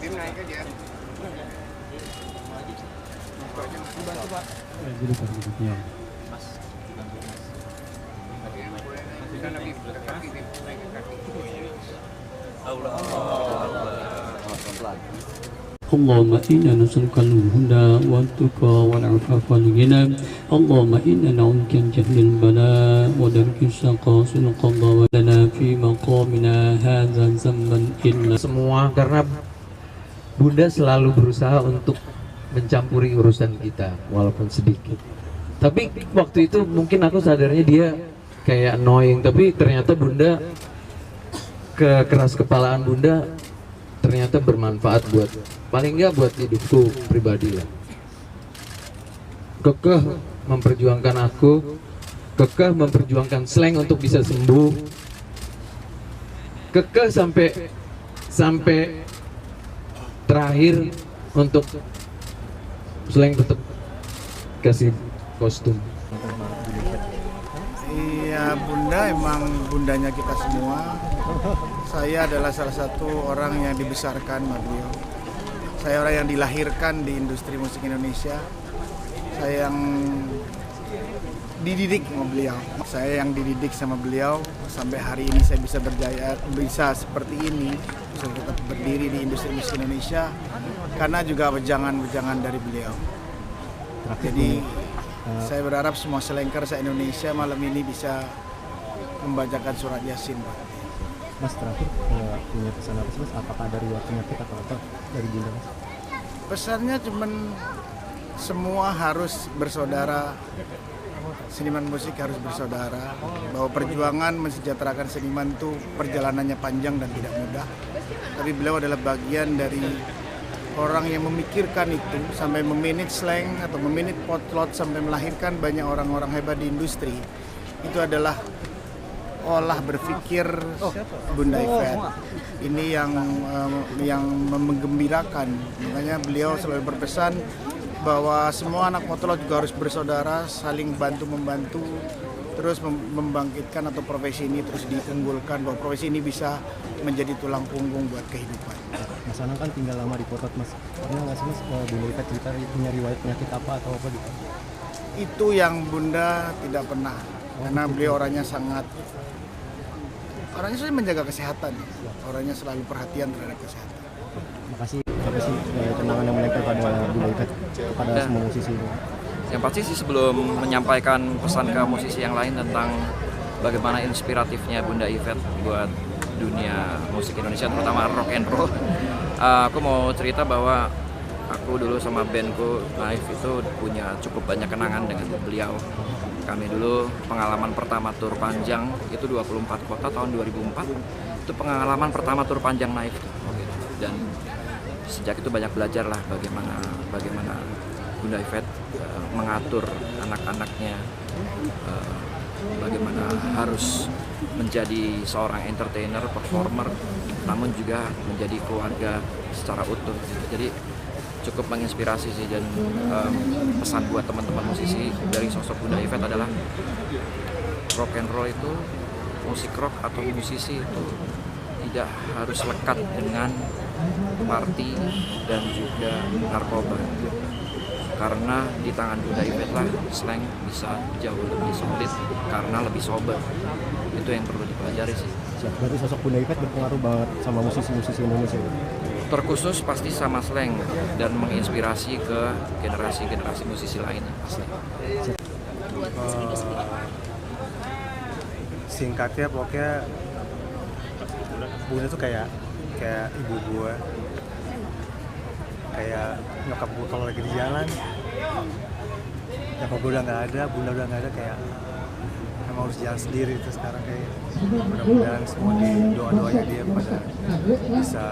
Tim naik aja. اللهم إنا نسألك الهدى والتقى والعفاف والغنى اللهم إنا نعوذ بك من جهل البلاء ودرك الشقاء سوء القضاء ولنا في مقامنا هذا ذنبا إلا semua karena Bunda selalu berusaha untuk mencampuri urusan kita walaupun sedikit. Tapi waktu itu mungkin aku sadarnya dia kayak annoying, tapi ternyata Bunda, kekeras kepalaan Bunda ternyata bermanfaat buat, paling nggak buat hidupku pribadi lah. Kekeh memperjuangkan aku, kekeh memperjuangkan slang untuk bisa sembuh, kekeh sampai terakhir untuk slang tetap kasih kostum. Iya, Bunda emang bundanya kita semua. Saya adalah salah satu orang yang dibesarkan sama beliau. Saya orang yang dilahirkan di industri musik Indonesia. Saya yang dididik sama beliau. Saya yang dididik sama beliau sampai hari ini saya bisa berjaya, bisa seperti ini, bisa tetap berdiri di industri musik Indonesia karena juga wejangan-wejangan dari beliau. Jadi saya berharap semua selengker se-Indonesia malam ini bisa membacakan surat Yasin. Mas, terakhir punya pesan apa sih Mas? Apakah dari penyakit atau dari Bunda Mas? Pesannya cuman semua harus bersaudara, seniman musik harus bersaudara, bahwa perjuangan mensejahterakan seniman itu perjalanannya panjang dan tidak mudah. Tapi beliau adalah bagian dari orang yang memikirkan itu sampai memanage slang atau memanage potlot sampai melahirkan banyak orang-orang hebat di industri. Itu adalah olah berpikir Bunda Yvette. Ini yang menggembirakan. Makanya beliau selalu berpesan bahwa semua anak potlot juga harus bersaudara, saling bantu-membantu, terus membangkitkan atau profesi ini terus diunggulkan, bahwa profesi ini bisa menjadi tulang punggung buat kehidupan. Mas Anang kan tinggal lama di Potlot Mas. Pernah nggak sih Mas Bunda Yvette cerita punya riwayat penyakit apa atau apa gitu? Itu yang Bunda tidak pernah, karena beliau orangnya selalu menjaga kesehatan, orangnya selalu perhatian terhadap kesehatan. Makasih. Apa sih kenangan yang menempel pada Bunda Yvette kepada semua musisi ini? Yang pasti sih sebelum menyampaikan pesan ke musisi yang lain tentang bagaimana inspiratifnya Bunda Yvette buat dunia musik Indonesia, terutama rock and roll, aku mau cerita bahwa aku dulu sama bandku Naif itu punya cukup banyak kenangan dengan beliau. Kami dulu pengalaman pertama tur panjang itu 24 kota tahun 2004. Itu pengalaman pertama tur panjang Naif. Dan sejak itu banyak belajar lah bagaimana Bunda Yvette mengatur anak-anaknya, bagaimana harus menjadi seorang entertainer, performer, namun juga menjadi keluarga secara utuh. Jadi cukup menginspirasi sih, dan pesan buat teman-teman musisi dari sosok Bunda Yvette adalah rock and roll itu, musik rock atau musisi itu tidak harus lekat dengan party dan juga narkoba, karena di tangan Bunda Yvette lah slang bisa jauh lebih solid karena lebih sober. Itu yang perlu dipelajari sih. Berarti sosok Bunda Yvette berpengaruh banget sama musisi-musisi Indonesia. Terkhusus pasti sama slang dan menginspirasi ke generasi-generasi musisi lainnya pasti. Singkatnya pokoknya Bunda tuh kayak ibu gue, kayak nyokap gue kalau lagi di jalan. Nyokap gue udah nggak ada, Bunda udah nggak ada, kayak emang harus jalan sendiri itu sekarang. Kayak mudah-mudahan semua di doa-doanya dia pada bisa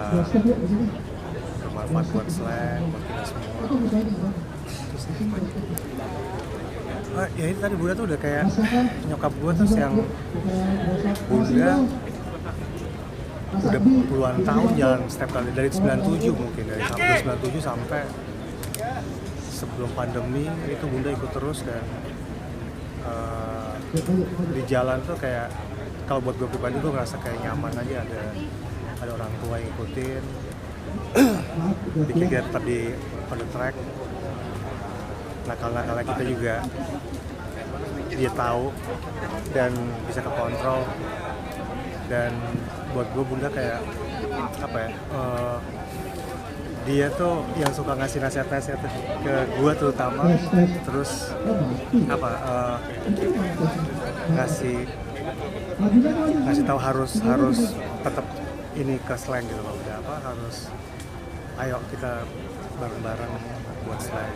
bermanfaat buat slang, buat kita semua. Terus Ya itu tadi Bunda tuh udah kayak nyokap gue terus yang Bunda udah puluhan tahun jalan setiap kali dari 97 mungkin dari 97 sampai sebelum pandemi itu Bunda ikut terus dan di jalan tuh kayak kalau buat gue pribadi gue ngerasa kayak nyaman aja ada orang tua yang ngikutin bikin kita tetap di on the track. Nakal-nakalnya kita juga dia tahu dan bisa kekontrol dan buat gue Bunda kayak apa ya dia tuh yang suka ngasih nasihat-nasihat ke gue terutama terus apa ngasih tahu harus tetap ini ke slang gitu loh, udah apa harus ayo kita bareng-bareng buat slang.